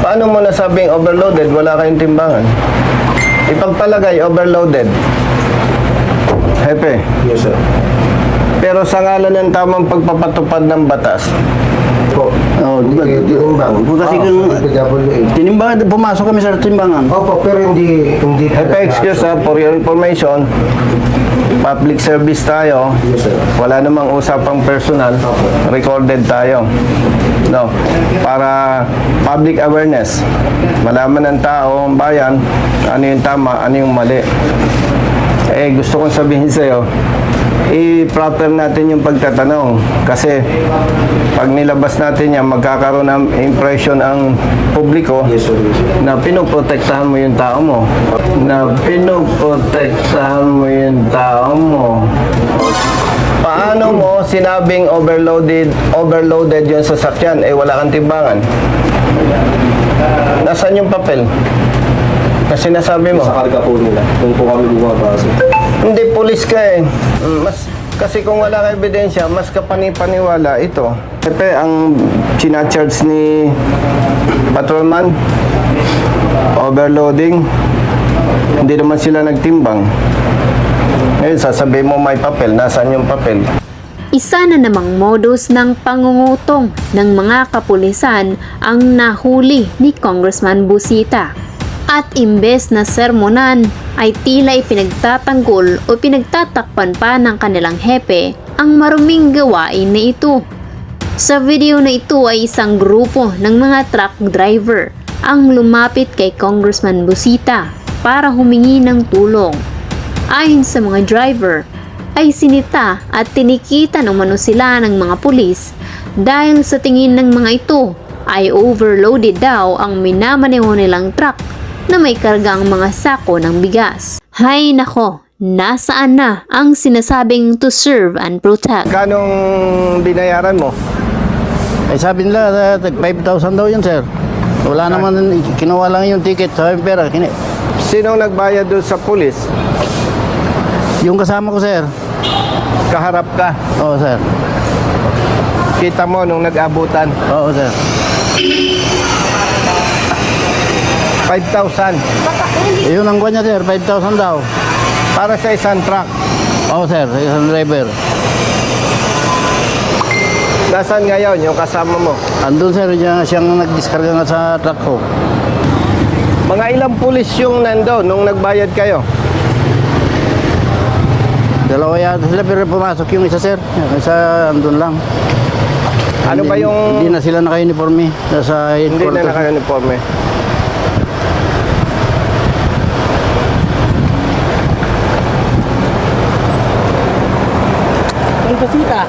Paano mo nasabing overloaded? Wala kayong timbangan. Ipagpalagay, overloaded. Hepe. Yes, sir. Pero sa ngalan ng tamang pagpapatupad ng batas, Po. Oh, Tinimbang. kasi kung tinimbangan, pumasok kami sa timbangan. Opo, pero hindi Hepe, excuse for your information, public service tayo, Yes, sir. wala namang usapang personal, recorded tayo. No, para public awareness, malaman ng tao, ang bayan, ano yung tama, ano yung mali. Gusto kong sabihin sa'yo, i-proper natin yung pagtatanong. Kasi, pag nilabas natin yan, magkakaroon ng impression ang publiko Yes, sir. na pinoprotektahan mo yung tao mo. Na pinoprotektahan mo yung tao mo. Paano mo sinabing overloaded yung sasakyan, wala kang timbangan? Nasaan yung papel? Kasi nasabi mo. Sa karga po nila. Kung po kami bumabasa. Hindi, pulis ka eh. Kasi kung wala ka ebidensya, mas kapani-paniwala ito. Pepe, ang sinacharge ni patrolman, overloading, hindi naman sila nagtimbang. Ngayon, sasabihin mo may papel. Nasaan yung papel? Isa na namang modus ng pangungutong ng mga kapulisan ang nahuli ni Congressman Busita. At imbes na sermonan ay tila ipinagtatanggol o pinagtatakpan pa ng kanilang hepe ang maruming gawain na ito. Sa video na ito ay isang grupo ng mga truck driver ang lumapit kay Congressman Busita para humingi ng tulong. Ayon sa mga driver, ay sinita at tinikitan umano sila ng mga pulis dahil sa tingin ng mga ito ay overloaded daw ang minamaneho nilang truck na may kargang mga sako ng bigas. Hay nako, nasaan na ang sinasabing to serve and protect? Kanong binayaran mo? Sabi nila, 5,000 daw yun, sir. Wala naman, kinuha lang yung ticket sa pera. Sinong nagbayad doon sa pulis? Yung kasama ko, sir. Kaharap ka. Oo, sir. Kita mo nung nag-abutan. Oo, sir. 5,000 Yun ang kanya, sir. 5,000 daw. para sa isang truck. Oo, sir. Sa isang driver. Nasaan ngayon yung kasama mo? Andun, sir. Siyang nagdiskarga nga sa truck ko. Mga ilang pulis yung nando nung nagbayad kayo? Dalawa yata sila, pero pumasok yung isa, sir. Yung isa, andun lang. Ano ba yung... Hindi na sila naka-uniforme. Nasa Hindi na headquarters. naka-uniforme. Ang pasita.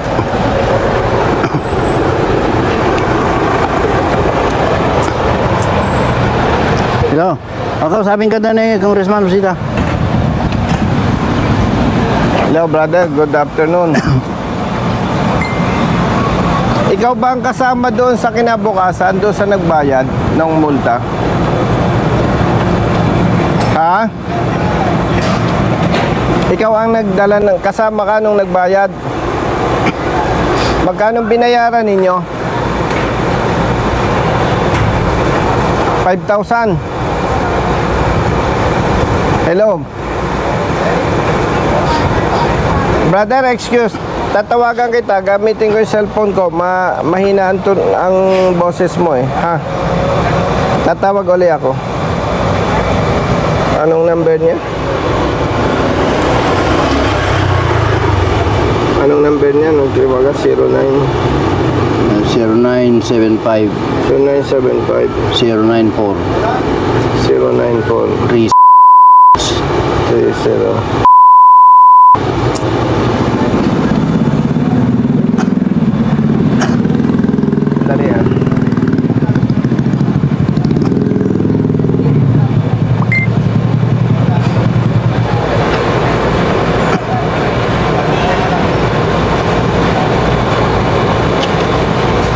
Hello. Ako, sabing ka na ni Congressman Busita. Hello brother, good afternoon. Ikaw ba ang kasama doon sa kinabukasan, doon sa nagbayad ng multa? Ha? Ikaw ang nagdala ng kasama ka nung nagbayad? Magkano binayaran ninyo? 5,000. Hello. Brother, excuse. Tatawagan kita, gamitin ko yung cellphone ko. Mahina ang boses mo eh. Ha? Tatawag uli ako. Anong number niya? Anong number niya? Nung tiwaga, 0975 0975 094 094 3 30. Dali ah.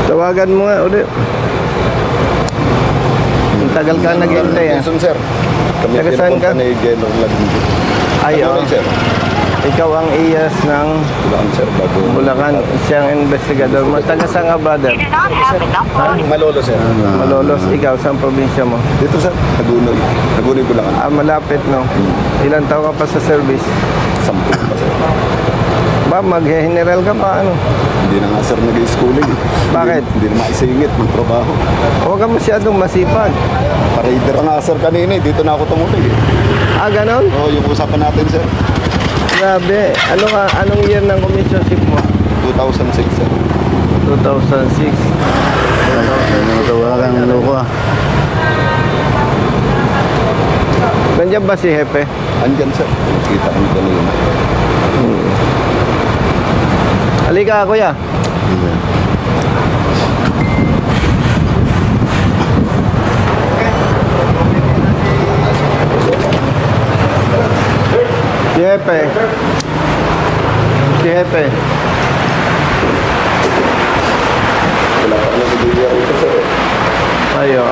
Tawagan mo nga ulit. Ang tagal ka naghintay ah. Sir. Kami Taga din saan punta ka? ni Genong Laguna. Ay, Ano oh. rin, sir? Ikaw ang iyas ng Bulacan, sir. Bago. Bulacan, siyang investigador. Mataga sa nga, brother? Malolo, sir. Malolos, ikaw, saan probinsya mo? Dito, sir. Nagunoy. Nagunoy, Bulacan. Ah, malapit, no? Ilan taon ka pa sa service? 10 pa, sir. Ba, mag-general ka pa, ano? Hindi na nga, sir, nag-schooling. Bakit? Hindi na maisingit ng trabaho. Huwag ka masyadong masipag. Paraider nga, sir, kanina. Dito na ako tumuloy. Ah, ganon? Oo, yung usapan natin, sir. Grabe. Anong year ng commissionship mo? 2006, sir. 2006. Tawagan ng loko ah. Nandiyan ba si Hepe? Andyan, sir. Nakita kami kanina. Halika, kuya. Si Hepe. Si Hepe. Wala pa na nabibigyan rito, sir. Ayo.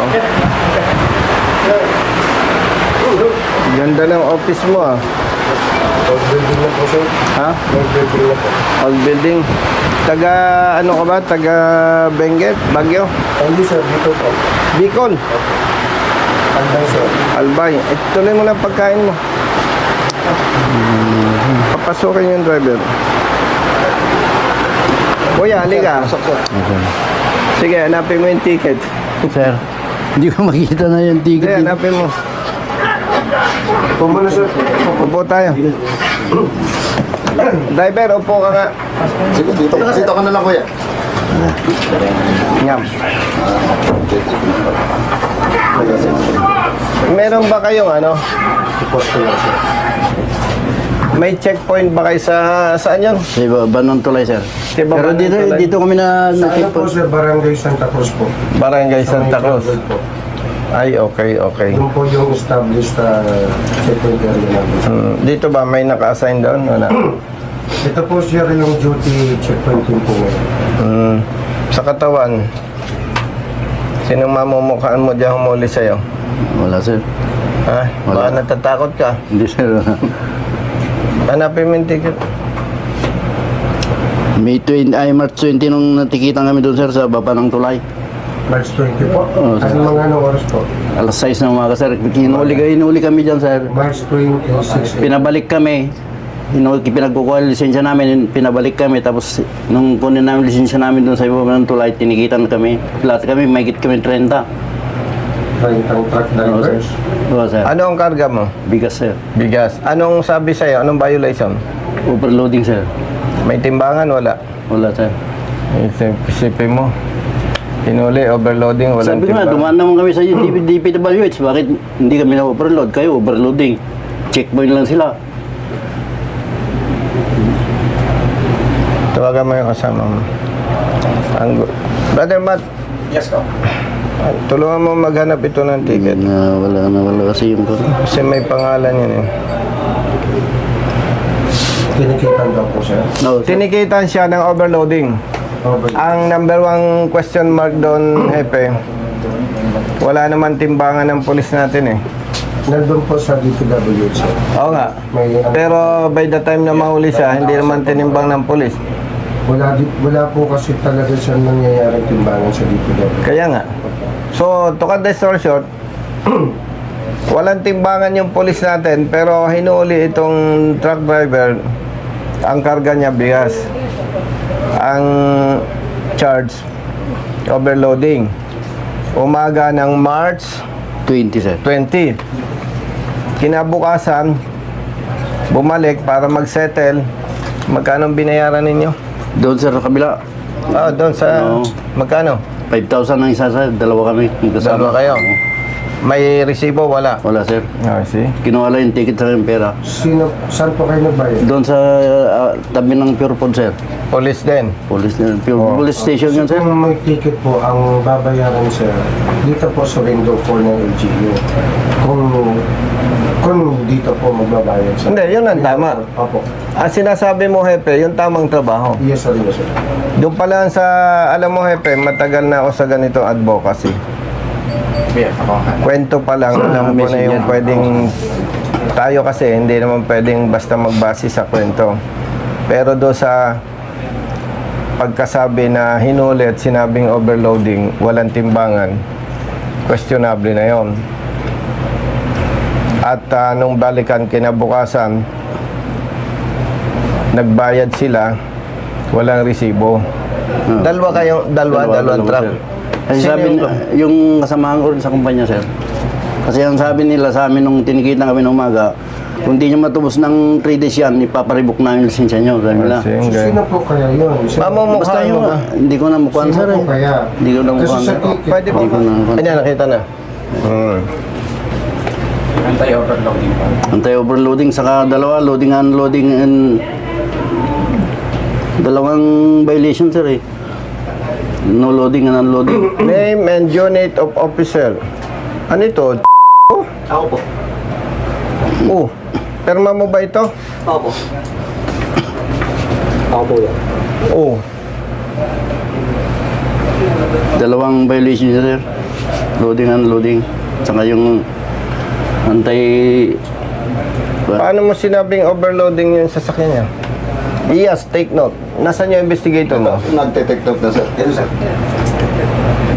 Ganda ng office mo ah. Old building na po, sir. Ha? Old building na po. Old building. Taga ano ka ba? Taga Benguet? Baguio? Hindi, sir. Dito po. Bicol? Albay, sir. Albay. Tuloy mo lang pagkain mo. Papasukin yung driver. Kuya, halika. Sige, hanapin mo yung ticket. Sir, hindi ko makita na yung Sige, ticket. hanapin mo. Pumuna, sir. Upo tayo. Driver, upo ka nga. Sige, dito ka na lang, kuya. Ngam. Meron ba kayong ano? Posto lang, sir. May checkpoint ba kayo sa saan yun? Sa Banong Tulay, sir. Sa Pero Banong dito, Tulay. dito kami na Sa ano po, nagkipag... sir? Barangay Santa Cruz po. Barangay Santa Sa may Cruz. jungle po. Ay, okay, okay. Doon po yung established checkpoint area namin. Dito ba may naka-assign doon? Wala. Ito po, sir, yung duty checkpoint team po ngayon. Sa katawan, sinong mamumukhaan mo dyan humuli sa'yo? Wala, sir. Ha? Baka Wala. natatakot ka. Hindi, sir. Hanapin mo yung ticket. March 20 nung natikitan kami doon, sir, sa baba ng Tulay. March 20 po. Oo, sir. Anong mga anong oras po? Alas 6 ng umaga, sir. Hinuli kami dyan, sir. March 26. Pinabalik kami. Pinagkukuha yung lisensya namin, pinabalik kami. Tapos, nung kunin namin lisensya namin doon sa baba ng Tulay, tinikitan kami. Lahat kami, mahigit kami 30. 30 truck Oo, sir. drivers. Oo, sir. Ano ang karga mo? Bigas, sir. Bigas. Anong sabi sa'yo? Anong violation? Overloading, sir. May timbangan? Wala. Wala, sir. Isipin mo. Hinuli, overloading, walang Sabi ko nga, timbangan. dumaan naman kami sa DPWH. Bakit hindi kami na-overload? Kayo, overloading. Checkpoint lang sila. Tawagan mo yung kasama mo. Brother Matt, Yes, ko. tulungan mo maghanap ito ng ticket. Wala kasi yung... Kasi may pangalan yun eh. Tinikitan daw po, sir. No, sir. Tinikitan siya ng overloading. Ang number one question mark doon, Hepe, wala naman timbangan ng pulis natin eh. Nandun po sa DPWH, sir. Oo nga. May, Pero by the time na mahuli siya, hindi naman tinimbang ng pulis. wala po kasi talaga siya nangyayaring timbangan sa DPWH. Kaya nga. So, to cut the story short, walang timbangan yung pulis natin, pero hinuli itong truck driver, ang karga niya bigas. Ang charge, overloading. Umaga ng March 20, sir. 20. Kinabukasan, bumalik para mag-settle. Magkano ang binayaran ninyo? Doon, sir, sa kabila. Doon sa... Oo. Magkano? 5,000 ang isa, sir. Dalawa kami. Dalawa kayo? May resibo? Wala? Wala, sir. See? Kinuha lang yung ticket sa yung pera. Saan po kayo nagbayad? Doon sa tabi ng Pure Food, sir. Police din. Police station yun, sir. Kung may ticket po, ang babayaran, sir, dito po sa window 4 ng LGU. Kung dito po magbabayad, sir. Hindi, yun ang tama. Opo. Ang sinasabi mo, Hepe, yung tamang trabaho. Yes, sir. Yes, sir. Doon pa lang sa, alam mo, Hepe, matagal na ako sa ganitong advocacy. Kwento pa lang, alam ko na yung pwedeng Tayo kasi hindi naman pwedeng basta magbase sa kwento. Pero do sa pagkasabi na hinuli at sinabing overloading, walang timbangan, questionable na yon. At nung balikan kinabukasan, nagbayad sila, walang resibo. Dalawang truck. sir. Kasi Sino sabi, yung kasamahan ko rin sa kumpanya, sir. Kasi ang sabi nila sa amin nung tinikita kami ng umaga, kung di nyo matubos ng 3 days yan, ipaparibok na yung lisensya nyo. Sabi nila. Sino po kaya yun? Mamumukha Basta mo yung, ba? hindi ko na mukuhan, Sino sir. po kaya? Hindi ko na Kasi mukuhan. sa ticket, Pwede po. Hindi ko na mukuhan. Ayan, nakita na. Anti-overloading, saka dalawa, loading and unloading, and dalawang violation, sir eh. No loading and unloading. Name and unit of officer. Ano ito? Ako po. Oh, perma mo ba ito? Ako po. Ako po yan. Oh, Dalawang violation, sir. Loading and unloading. Saka yung anti... paano mo sinabing overloading yung sasakyan niya? Yes, take note. Nasaan yung investigator mo? Nag-detect off na, sir. Yes, sir.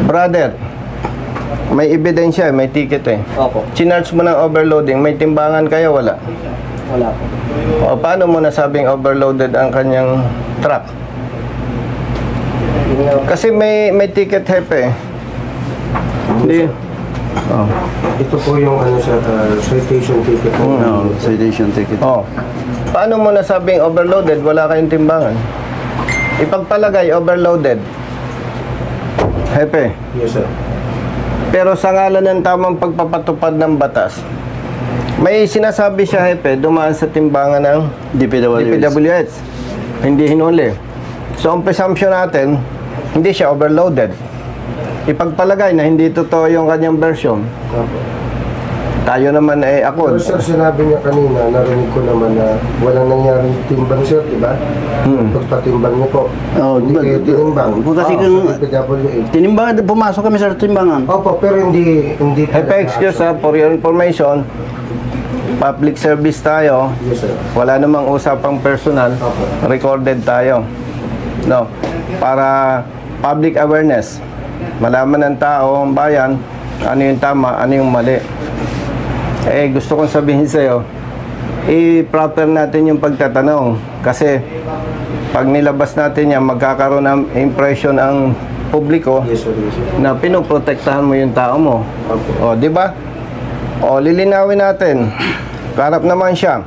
Brother, may ebidensya, may ticket eh. Opo. Chinarge mo ng overloading, may timbangan kayo, wala? Wala po. O paano mo nasabing overloaded ang kanyang truck? Kasi may ticket hepe eh. Hindi. Oh. Ito po yung ano sa citation ticket po. No, citation ticket. Oh. Paano mo nasabing overloaded? Wala kayong timbangan. Ipagpalagay overloaded. Hepe. Yes, sir. Pero sa ngalan ng tamang pagpapatupad ng batas, may sinasabi siya, Hepe, dumaan sa timbangan ng DPWH. Hindi hinuli. So, ang presumption natin, hindi siya overloaded. Ipagpalagay na hindi totoo yung kanyang version. Opo. Tayo naman ay Pero ako. sir, sinabi niya kanina, narinig ko naman na walang nangyaring timbang, sir, di ba? Pagpatimbang niyo po. Oh, Hindi kayo tinimbang. Kasi Sa kung DPWH. tinimbang, pumasok kami sa timbangan. Opo, pero hindi Hepe, excuse ha, for your information, public service tayo, Yes, sir. wala namang usapang personal, recorded tayo. No, para public awareness, malaman ng tao, ang bayan, ano yung tama, ano yung mali. Eh, gusto kong sabihin sa'yo, i-proper natin yung pagtatanong. Kasi, pag nilabas natin yan, magkakaroon ng impression ang publiko Yes, sir. Yes, sir. na pinoprotektahan mo yung tao mo. O, di ba? O, lilinawin natin. Karap naman siya.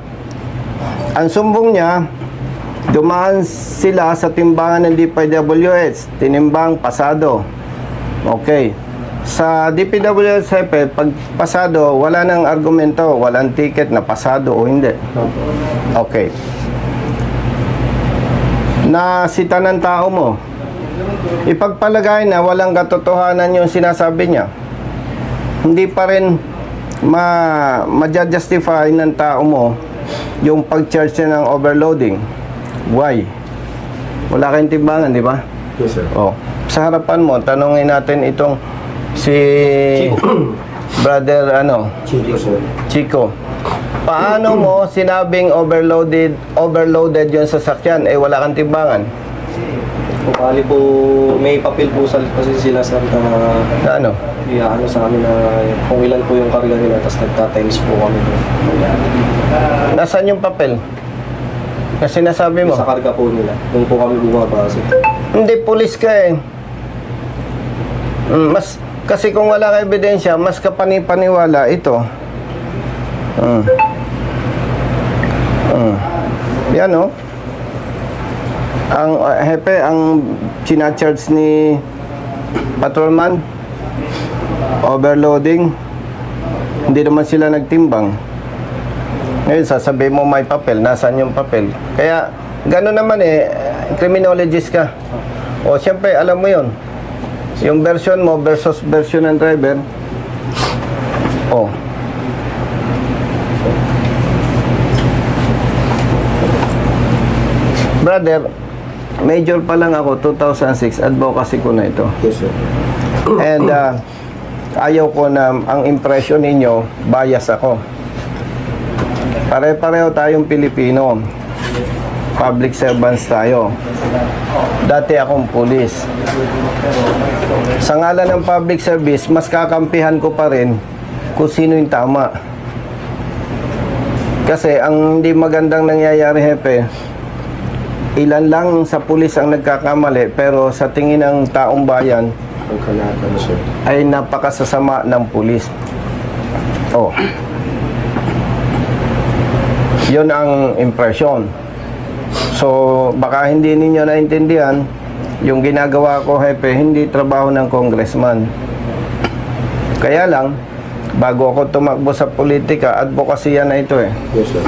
Ang sumbong niya, dumaan sila sa timbangan ng DPWH. Tinimbang, pasado. Okay. Sa DPWH, Hepe, pag pasado, wala nang argumento, walang ticket na pasado o hindi. Okay. Nasita ng tao mo. Ipagpalagay na walang katotohanan yung sinasabi niya. Hindi pa rin ma-justify ng tao mo yung pag-charge niya ng overloading. Why? Wala kayong timbangan, di ba? Yes, sir. Oh. Sa harapan mo, tanungin natin itong si brother Chico, sir. Chico. Paano mo sinabing overloaded yung sasakyan eh wala kang timbangan? Kung bali po, may papel po kasi sila sir na Na ano? ano sa amin na kung ilan po yung karga nila tapos nagtatimes po kami doon. Nasaan yung papel? Kasi nasabi mo. Sa karga po nila. Doon po kami bumabase. Hindi, pulis ka eh. Kasi kung wala ka ebidensya, mas kapani-paniwala ito. Yan oh. Ang Hepe, ang chinacharge ni patrolman, overloading, hindi naman sila nagtimbang. Ngayon, sasabihin mo may papel, nasaan yung papel? Kaya, gano'n naman eh, criminologist ka. O, siyempre, alam mo yon. Yung version mo versus version ng driver. O. Brother, major pa lang ako, 2006, advocacy ko na ito. Yes, sir. And ayaw ko na ang impression ninyo, bias ako. Pare-pareho tayong Pilipino. Public servants tayo. Dati akong pulis. Sa ngalan ng public service, mas kakampihan ko pa rin kung sino yung tama. Kasi ang hindi magandang nangyayari, Hepe, ilan lang sa pulis ang nagkakamali, pero sa tingin ng taong bayan, Ang kalahatan, sir. ay napakasasama ng pulis. Oh. Yun ang impression. So, baka hindi ninyo naintindihan, yung ginagawa ko, Hepe, hindi trabaho ng congressman. Kaya lang, bago ako tumakbo sa politika, advocacy yan na ito eh. Yes, sir.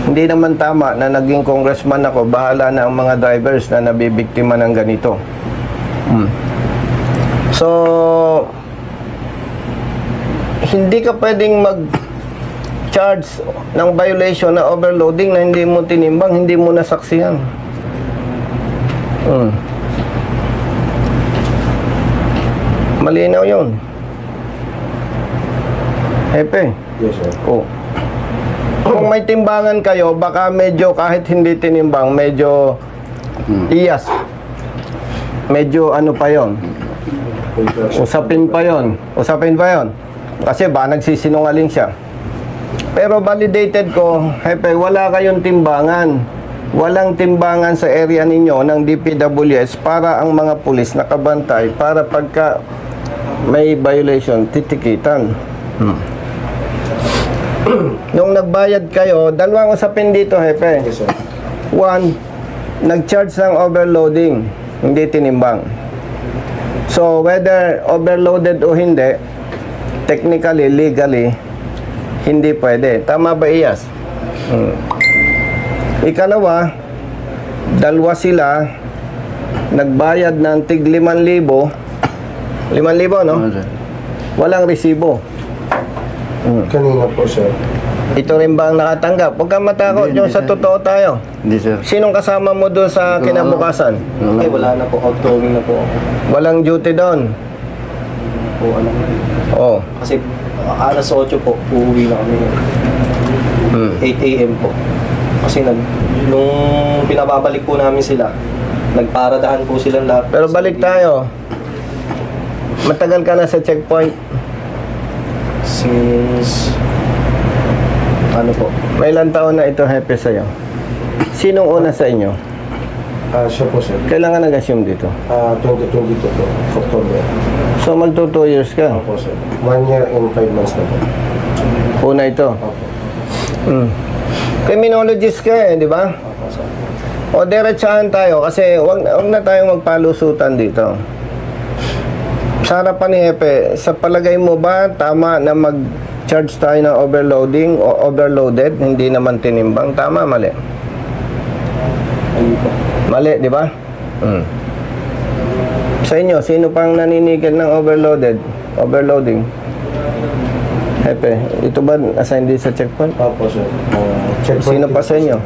Hindi naman tama na naging congressman ako, bahala na ang mga drivers na nabibiktima ng ganito. So, hindi ka pwedeng mag-charge ng violation na overloading na hindi mo tinimbang, hindi mo nasaksihan. Malinaw yun. Hepe. Yes, sir. Oh. Kung may timbangan kayo, baka medyo kahit hindi tinimbang, medyo iyas. Medyo ano pa yon. Usapin pa yon. Usapin pa yon. Kasi ba nagsisinungaling siya. Pero validated ko, Hepe, wala kayong timbangan. Walang timbangan sa area ninyo ng DPWS para ang mga pulis nakabantay para pagka may violation, titikitan. Nung nagbayad kayo, dalawang usapin dito, Hepe. Yes, sir. One, nag-charge ng overloading, hindi tinimbang. So, whether overloaded o hindi, technically, legally, hindi pwede. Tama ba, Iyas? Ikalawa, dalawa sila, nagbayad ng tig 5,000. 5,000, no? Walang resibo. Kanina po, sir. Ito rin ba ang nakatanggap? Huwag kang matakot yung sa totoo tayo. Hindi, sir. Sinong kasama mo doon sa kinabukasan? Eh, wala na po. Outgoing na po ako. Walang duty doon. Po, alam mo. Oh. Kasi alas 8 po, uuwi na kami. 8 a.m. po. Kasi nung pinababalik po namin sila, nagparadahan po silang lahat. Pero balik tayo. Matagal ka na sa checkpoint. Since, ano po, May ilang taon na ito, Hepe, sa'yo? Sinong una sa inyo? Siya po, sir. Kailan ka nag-assume dito? 2022 po, October. So, magto 2 years ka. Opo, sir. 1 year and 5 months na po. Una ito. Opo. Criminologist ka eh, di ba? O, diretsahan tayo kasi wag na tayong magpalusutan dito. Sa harapan ni Hepe, sa palagay mo ba tama na mag-charge tayo ng overloading o overloaded, hindi naman tinimbang? Tama, mali? ano po. Mali, di ba? Sa inyo, sino pang naninigil ng overloading? Hepe, ito ba assign din sa checkpoint? Opo, sir. Checkpoint Sino pa sa inyo?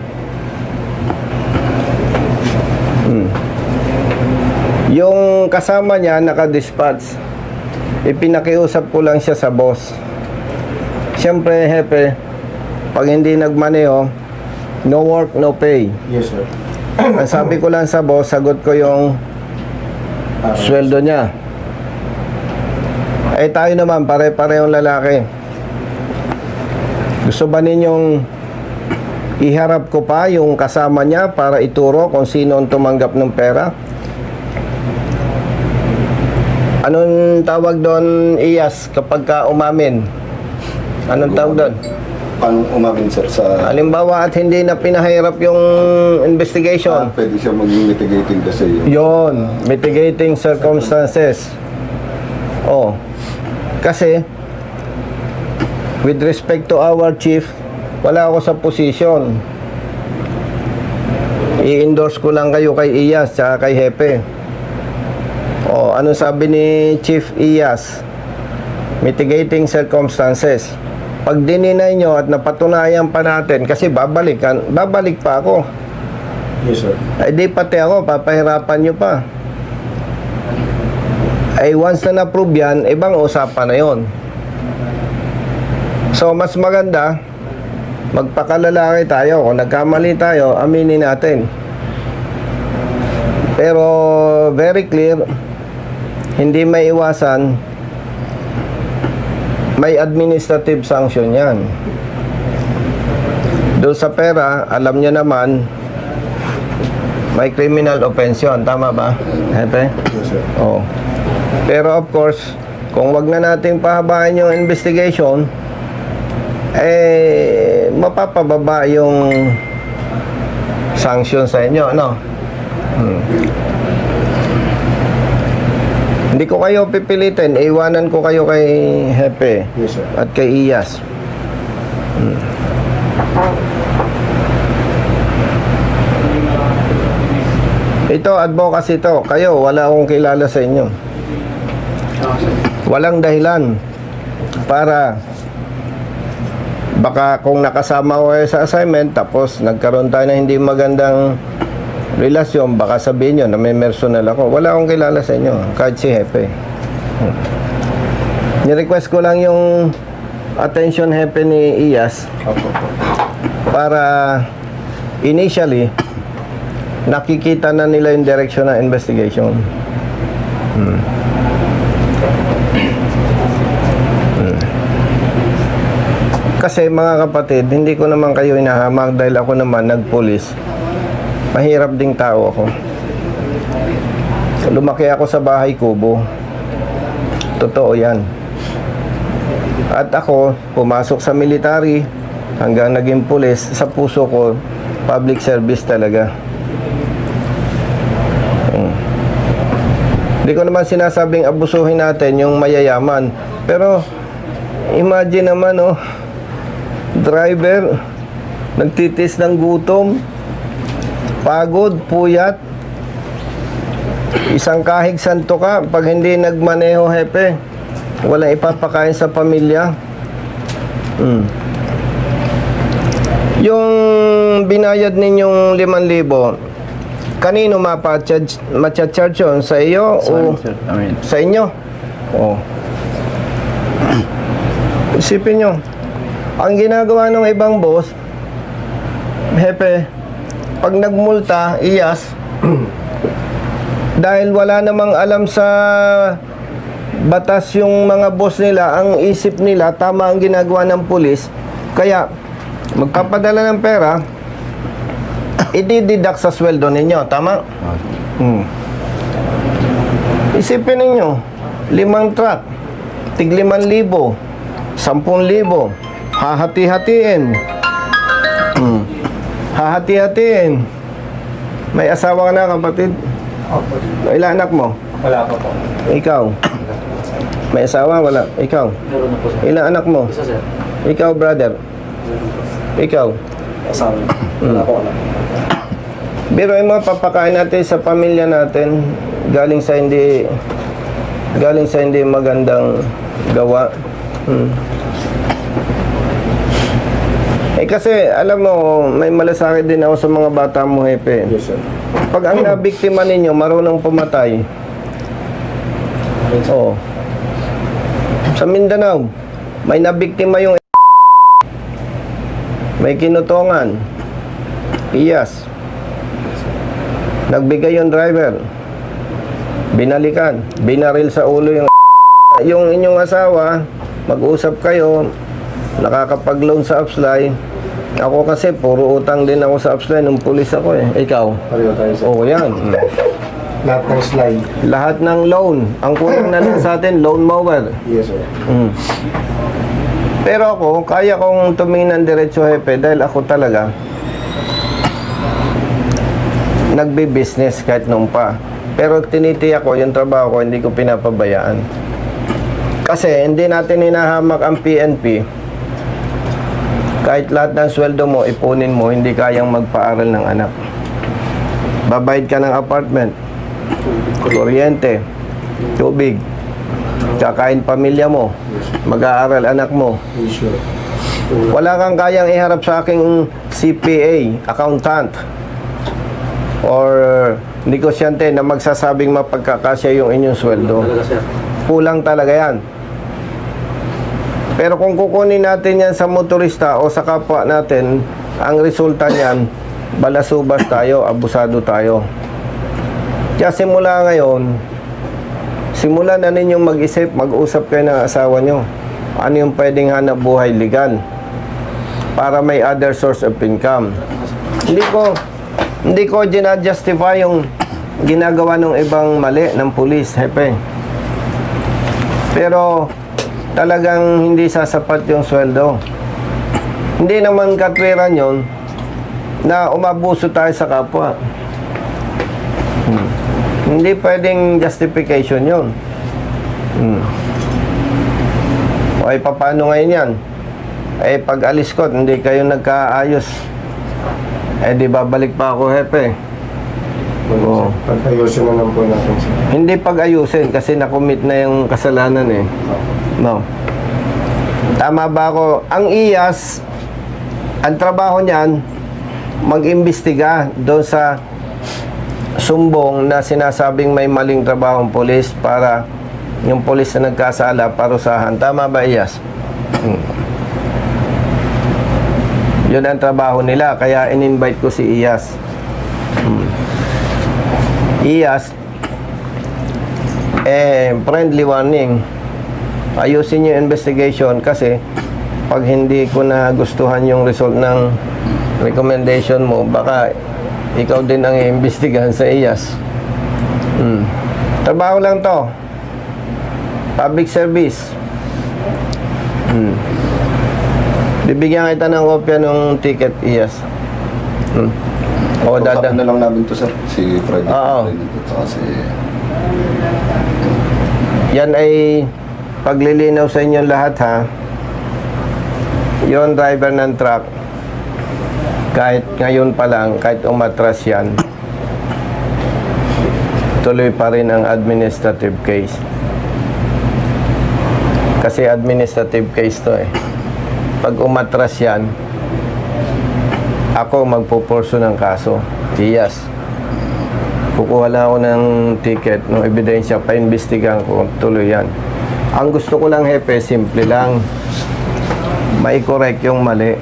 Yung kasama niya naka-dispatch. Ipinakiusap ko lang siya sa boss. Siyempre, Hepe, pag hindi nagmaneho, no work, no pay. Yes, sir. Ang sabi ko lang sa boss, sagot ko yung sweldo niya. Eh tayo naman, pare-parehong lalaki. Gusto ba ninyong iharap ko pa yung kasama niya para ituro kung sino ang tumanggap ng pera? Anong tawag doon, Iyas, kapag ka umamin? Anong tawag doon? Paano umamin, sir, sa... Halimbawa at hindi na pinahirap yung investigation. Pwede siya maging mitigating kasi yun. Yon, mitigating circumstances. Oh. Kasi with respect to our chief, wala ako sa position. I-endorse ko lang kayo kay Iyas tsaka kay Hepe. Oh, ano sabi ni Chief Iyas? Mitigating circumstances. Pag dininay nyo at napatunayan pa natin, kasi babalik pa ako. Yes, sir. Ay di pati ako, papahirapan nyo pa. Ay once na na-prove yan, ibang usapan na yon. So mas maganda, magpakalalaki tayo. Kung nagkamali tayo, aminin natin. Pero very clear, hindi may iwasan, may administrative sanction yan. Doon sa pera, alam nyo naman, may criminal offense yun. Tama ba? Hepe? Yes, sir. Oo. Pero of course, kung wag na nating pahabain yung investigation, mapapababa yung sanction sa inyo, no? Hindi ko kayo pipilitin, iwanan ko kayo kay Hepe Yes, sir. at kay Iyas. Ito, advocacy to. Kayo, wala akong kilala sa inyo. Walang dahilan para baka kung nakasama ko kayo sa assignment tapos nagkaroon tayo ng hindi magandang relasyon, baka sabihin nyo na may personal ako. Wala akong kilala sa inyo, kahit si Hepe. Ni-request ko lang yung attention, Hepe, ni Iyas para initially nakikita na nila yung direction ng investigation. Kasi mga kapatid, hindi ko naman kayo inahamag dahil ako naman nagpulis. Mahirap ding tao ako. Lumaki ako sa bahay kubo. Totoo yan. At ako, pumasok sa military hanggang naging pulis, sa puso ko, public service talaga. Hindi ko naman sinasabing abusuhin natin yung mayayaman. Pero, imagine naman, oh, driver, nagtitis ng gutom, pagod, puyat, isang kahig santo ka, pag hindi nagmaneho, Hepe, walang ipapakain sa pamilya. Yung binayad ninyong 5,000, kanino mapacharge yun? Sa iyo o Sir, amin. sa inyo? Oh. Isipin nyo, ang ginagawa ng ibang boss, Hepe, pag nagmulta, Iyas, dahil wala namang alam sa batas yung mga boss nila, ang isip nila, tama ang ginagawa ng pulis, kaya magpapadala ng pera, i-deduct sa sweldo ninyo, tama? Isipin ninyo, 5 truck, tig 5,000, 10,000, hahati-hatiin. Hahati-hatiin. May asawa ka na, kapatid? Ilan anak mo? Wala pa po. Ikaw? May asawa? Wala. Ikaw? Meron na po, sir. Ilan anak mo? Isa, sir. Ikaw, brother? Ikaw? Asawa. Wala po, wala. Pero yung mga papakain natin sa pamilya natin, galing sa hindi magandang gawa. Kasi alam mo, may malasakit din ako sa mga bata mo, Hepe. Yes, sir. Pag ang nabiktima ninyo marunong pumatay, oh, sa Mindanao, may nabiktima yung may kinutongan, Iyas, nagbigay yung driver, binalikan, binaril sa ulo yung inyong asawa, mag-usap kayo, nakakapag-loan sa Upsly. Ako kasi puro utang din ako sa Upsly nung pulis ako eh. Ikaw? Pareho tayo, sir. Oo, yan. Lahat ng slide. Lahat ng loan. Ang kulang na lang sa atin, loan mower. Yes, sir. Pero ako, kaya kong tumingin ng diretso, Hepe, dahil ako talaga nagbi-business kahit nung pa. Pero tinitiyak ko, yung trabaho ko, hindi ko pinapabayaan. Kasi hindi natin hinahamak ang PNP. Kahit lahat ng sweldo mo, ipunin mo, hindi kayang magpaaral ng anak. Babayad ka ng apartment, kuryente, tubig, kakain pamilya mo, mag-aaral anak mo. Yes, sir. Wala kang kayang iharap sa aking CPA, accountant, or negosyante na magsasabing mapagkakasya yung inyong sweldo. Talaga, sir. Kulang talaga yan. Pero kung kukunin natin yan sa motorista o sa kapwa natin, ang resulta niyan, balasubas tayo, abusado tayo. Kaya simula ngayon, simulan na ninyong mag-isip, mag-usap kayo ng asawa nyo. Ano yung pwedeng hanap buhay legal para may other source of income. Hindi ko gina-justify yung ginagawa ng ibang mali ng pulis, hepe. Pero talagang hindi sasapat yung sweldo. Hindi naman katwiran yon na umabuso tayo sa kapwa. Hindi pwedeng justification yun. O ay paano ngayon yan? Eh pag alis ko, hindi kayo nagkaayos. Eh di babalik pa ako, hepe. Oo. Pag-ayusin na lang po natin sir. Hindi pag-ayusin kasi nakomit na yung kasalanan eh. No. Tama ba ako? Ang IAS, ang trabaho niyan, mag-imbestiga doon sa sumbong na sinasabing may maling trabaho ng polis para yung polis na nagkasala parusahan. Tama ba, IAS? Yun ang trabaho nila, kaya in-invite ko si IAS. IAS, friendly warning. Ayusin yung investigation kasi pag hindi ko na gustuhan yung result ng recommendation mo, baka ikaw din ang iimbestigahan sa IAS. Trabaho lang to. Public service. Bibigyan kita ng kopya ng ticket, IAS. O Kausapin na lang namin to, sir. Si Freddy. Oo. At saka si... Yan ay paglilinaw sa inyo lahat, ha. Yon driver ng truck, kahit ngayon pa lang, kahit umatras yan, tuloy pa rin ang administrative case. Kasi administrative case to eh. Pag umatras yan, ako magpuporso ng kaso. IAS. Kukuha lang ako ng ticket, ng ebidensya, pa-imbestigahan ko, tuloy yan. Ang gusto ko lang, hepe, simple lang. Mai-correct yung mali.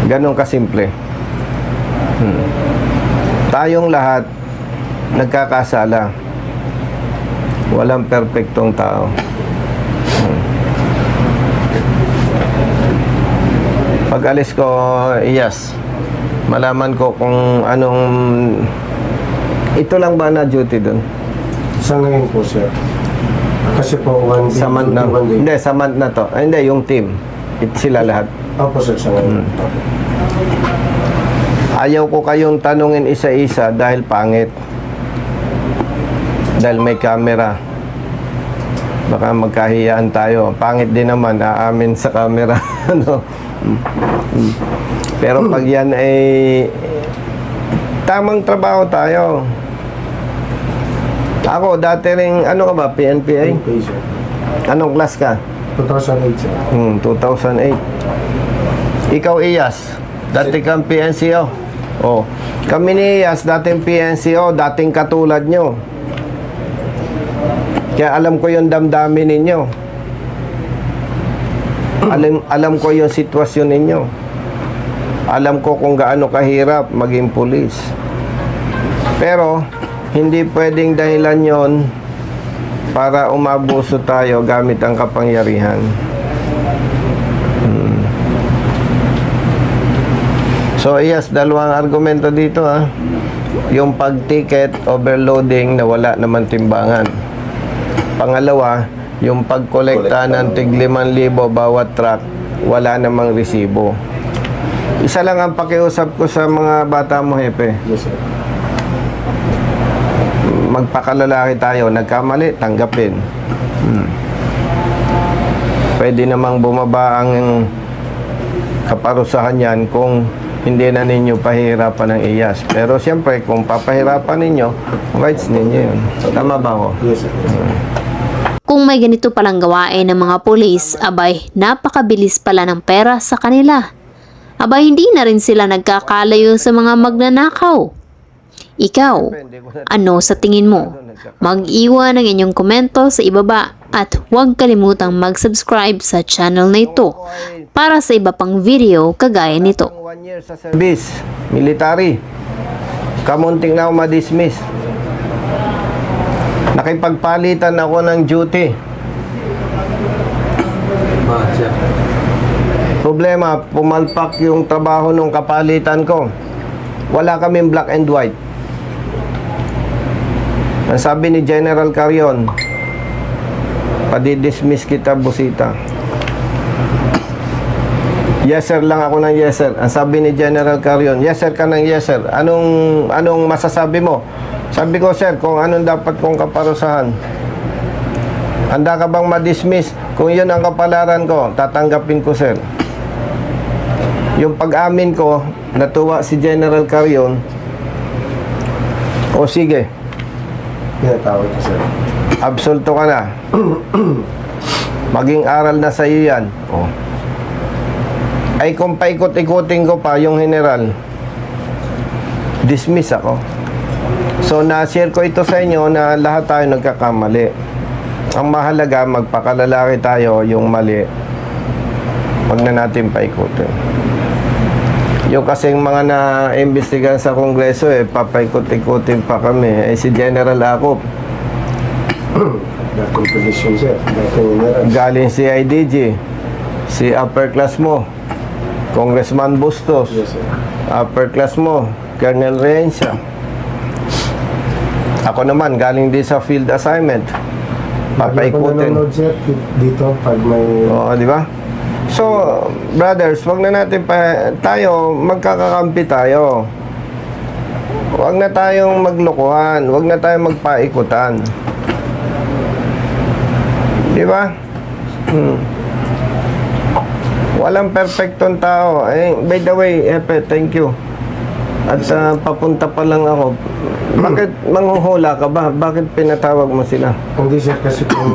Ganun kasimple. Tayong lahat nagkakasala. Walang perpektong tao. Pag alis ko, yes, malaman ko kung anong... Ito lang ba na duty dun? Sa ngayon po sir. Kasi po one day. Sa month na? One day. Hindi, sa month na to. Ay, hindi, yung team. Sila lahat. Opo sir, sa ngayon. Ayaw ko kayong tanungin isa-isa dahil pangit. Dahil may camera. Baka magkahiyaan tayo. Pangit din naman, aamin sa camera. Ano? Pero pag yan ay tamang trabaho tayo. Ako, dati rin, ano ka ba? PNPA? Okay sir. Anong class ka? 2008 sir. 2008. Ikaw, IAS. Dati kang PNCO. Oh. Kami ni IAS, dating PNCO, dating katulad nyo. Kaya alam ko yung damdamin ninyo. Alam ko yung sitwasyon ninyo. Alam ko kung gaano kahirap maging pulis. Pero, hindi pwedeng dahilan yon para umabuso tayo gamit ang kapangyarihan. So, yes, dalawang argumento dito, ha. Yung pag-ticket, overloading na wala naman timbangan. Pangalawa, yung pagkolekta ng tig 5,000 bawat truck, wala namang resibo. Isa lang ang pakiusap ko sa mga bata mo, hepe. Yes sir. Magpakalalaki tayo, nagkamali, tanggapin. Pwede namang bumaba ang kaparusahan yan kung hindi na ninyo pahirapan ng IAS. Pero siyempre, kung papahirapan ninyo, rights ninyo yun. Tama ba ako? Yes sir. Kung may ganito palang gawain ng mga pulis, abay, napakabilis pala ng pera sa kanila. Abay, hindi na rin sila nagkakalayo sa mga magnanakaw. Ikaw, ano sa tingin mo? Mag-iwan ng inyong komento sa ibaba at huwag kalimutang mag-subscribe sa channel na ito para sa iba pang video kagaya nito. 1 year sa service, military. Kamunting na ako ma-dismiss. Nakipagpalitan ako ng duty. Problema, pumalpak yung trabaho nung kapalitan ko. Wala kaming black and white. Ang sabi ni General Carion, padidismiss kita, Busita. Yes sir lang ako ng yes sir. Ang sabi ni General Carion, yes sir ka ng yes sir. Anong masasabi mo? Sabi ko, sir, kung anong dapat kong kaparusahan. Handa ka bang ma-dismiss? Kung yun ang kapalaran ko, tatanggapin ko, sir. Yung pag-amin ko, natuwa si General Carion. O sige, Pinatawag ko, sir. absolto ka na. Maging aral na sa iyo yan. Oh. Ay kung paikot-ikutin ko pa yung general, dismiss ako. So na-share ko ito sa inyo na lahat tayo nagkakamali. Ang mahalaga, magpakalalaki tayo, yung mali, huwag na natin paikutin. Yung kasing mga na-imbestigahan sa Kongreso, papaikot-ikutin pa kami. Si General Acop, Dating position, sir. Dating general. galing si IDG, si upper class mo, Congressman Bustos, Yes, sir. upper class mo, Colonel Rencia. Ako naman, galing din sa field assignment. Ako Papaikutin. nanonood, sir, dito pag may... Oo, di ba? So, brothers, wag na natin tayo, magkakakampi tayo. Wag na tayong maglokohan, wag na tayong magpaikutan. Di ba? Walang perfectong tao. By the way, Epe, thank you. At papunta pa lang ako. Bakit manghuhula ka ba? Bakit pinatawag mo sila? Hindi, sir, kasi kung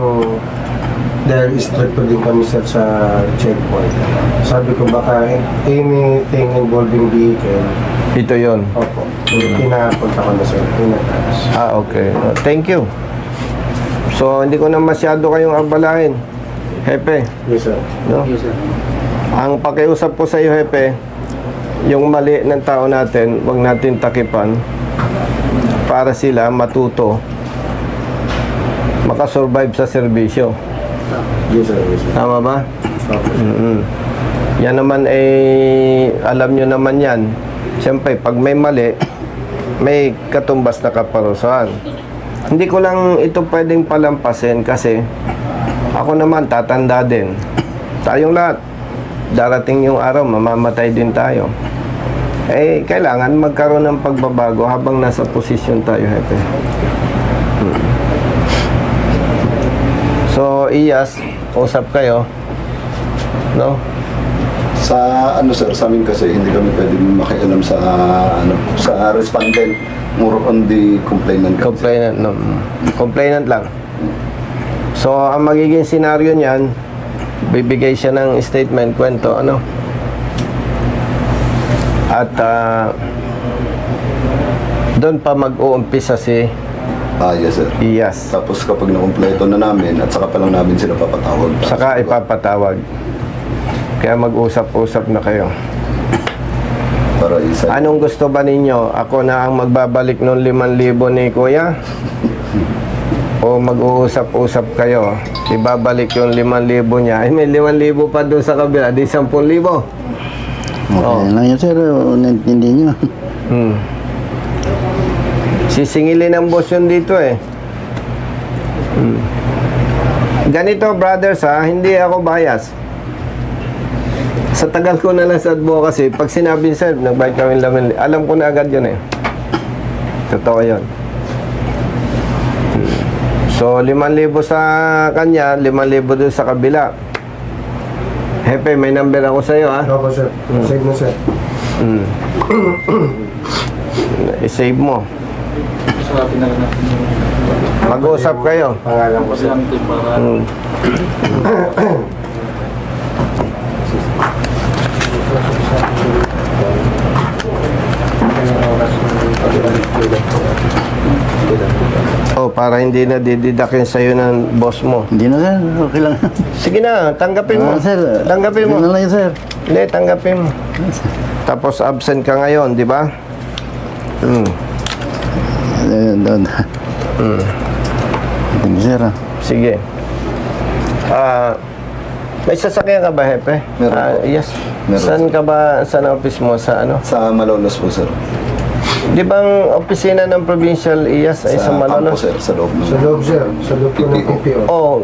dahil stricto din kami, sir, sa checkpoint. Sabi ko baka anything involving vehicle, Ito yon. opo, pinapunta ko na, sir. Pinataas. Okay. Thank you. So, hindi ko na masyado kayong abalahin. Hepe, Yes, sir. no? Ang pakiusap ko sa iyo, Hepe, yung mali ng tao natin, wag natin takipan para sila matuto makasurvive sa serbisyo. Yes, sir. Yes, sir. Tama ba? Opo. Yan naman alam nyo naman yan. Siyempre, pag may mali, may katumbas na kaparusahan. Hindi ko lang ito pwedeng palampasin kasi ako naman tatanda din. Tayong lahat. Darating yung araw, mamamatay din tayo. Kailangan magkaroon ng pagbabago habang nasa posisyon tayo, Hepe. So, Iyas, usap kayo. No? Sa ano sir, sa amin kasi hindi kami pwedeng makialam sa sa respondent, more on the complainant. Complainant, no. Complainant lang. So, ang magiging senaryo niyan, bibigay siya ng statement, kwento, ano? At doon pa mag-uumpisa si Yes sir. Iyas. Tapos kapag nakumpleto na namin at saka pa lang namin sila papatawag. Saka ipapatawag. Kaya mag-usap-usap na kayo. Para isa. Anong gusto ba ninyo? Ako na ang magbabalik ng 5,000 ni Kuya? O mag-uusap-usap kayo? Ibabalik yung 5,000 niya. May 5,000 pa doon sa kabila. Di 10,000. Okay lang yun, sir. Nintindi nyo. Sisingilin ang boss yun dito Ganito, brothers, hindi ako bias. Sa tagal ko na lang sa advocacy, pag sinabi sir, nagbayad kami laman, alam ko na agad yun Totoo yun. So, 5,000 sa kanya, 5,000 doon sa kabila. Hepe, may number ako sa'yo, ha? Opo, sir. Save na, sir. I-save mo. Mag-usap kayo. Pangalan ko, sir. para hindi na dididakin sa'yo ng boss mo. Hindi na sir, okay lang. Sige na, tanggapin mo. Sir, Tanggapin mo. Hindi na lang yun, sir. Hindi, tanggapin mo. Tapos absent ka ngayon, di ba? Doon. Hindi sir. Sige. May sasakyan ka ba, Hepe? Meron po. Yes. Meron. Saan ka ba, saan ang office mo? Sa ano? Sa Malolos po, sir. Di ba ang opisina ng Provincial IAS ay sa Campo, Malolos? sir, sa loob ng... Sa loob, sir. Sa loob ko ng PPO. Oo.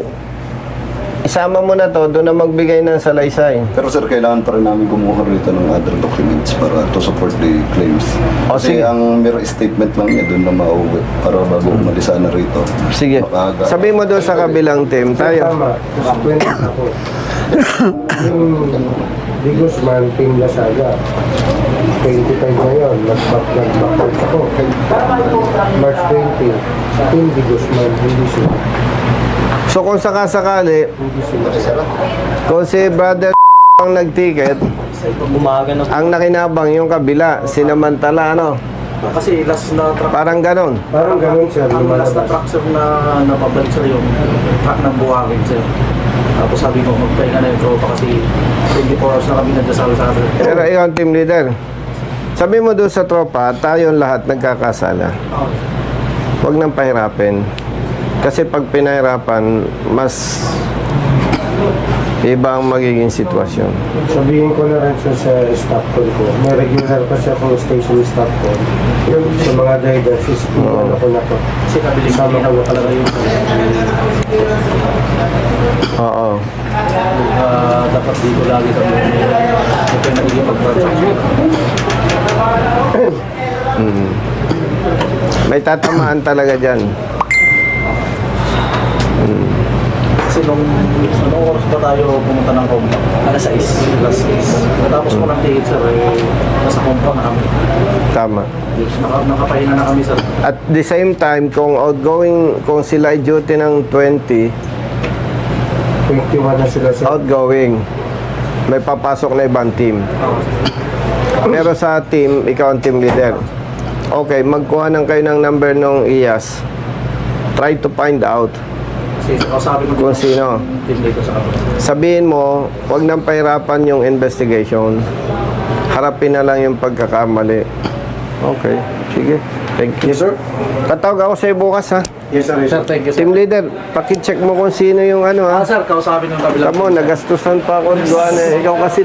Isama mo na to, doon na magbigay ng salaysay. Pero sir, kailangan pa rin namin kumuha rito ng other documents para to support the claims. O, Kasi sige. ang mere statement lang niya doon na mauwi para bago umalis sana rito. Sige. Makaga- Sabihin mo doon sa kabilang team, tayo. Tama. Mas kwento ako. Yung Di Guzman, Team Lasaga. 25 ngayon. Nag-backport ako. March 20. Team Di Guzman. Hindi sila. So kung sakasakali, Hindi sila. kung si brother ang nag-ticket, Umaga na po. ang nakinabang yung kabila, sinamantala, ano? Kasi last na truck, Parang ganon. Parang ganun, sir. ang last na Lumalabas. truck sir na napabalik sir yung truck ng buhangin sir. Tapos sabi ko, magpahinga na yung tropa kasi 24 hours na kami nagdasal sa atin. Pero ikaw ang team leader. Sabi mo doon sa tropa, tayong lahat nagkakasala. Huwag nang pahirapin. Kasi pag pinahirapan, mas iba ang magiging sitwasyon. Sabihin ko na rin sa staff call ko. May regular kasi akong station staff call. Yung sa mga drivers, ano ko na to. Kasi kabiling Sama ginawa ko. talaga yung Oo. dapat dito lagi kami ito yung nagiging pag-transaction. May tatamaan talaga dyan. Kasi nung oras pa tayo pumunta ng compound, alas 6, last 6. Natapos ko ng ticket sir, nasa compound na kami. Tama. Nakapahinga na kami sir. At the same time, kung outgoing, kung sila ay duty ng 20, 21 na sila sa outgoing, may papasok na ibang team. Pero sa team, ikaw ang team leader. Okay, magkuha ng kayo ng number ng IAS. Try to find out Kasi sabi ko kung sino. Tinday ko sa kapatid. Sabihin mo, huwag nang pahirapan yung investigation. Harapin na lang yung pagkakamali. Okay, sige. Thank you. Yes, sir. Tatawag ako sa'yo bukas, ha? Yes, sir. Sir, thank you sir. Team leader, pakicheck mo kung sino yung ano, ha? Sir, kausapin ng kabilang. Tamo, nagastusan pa ako. Ikaw kasi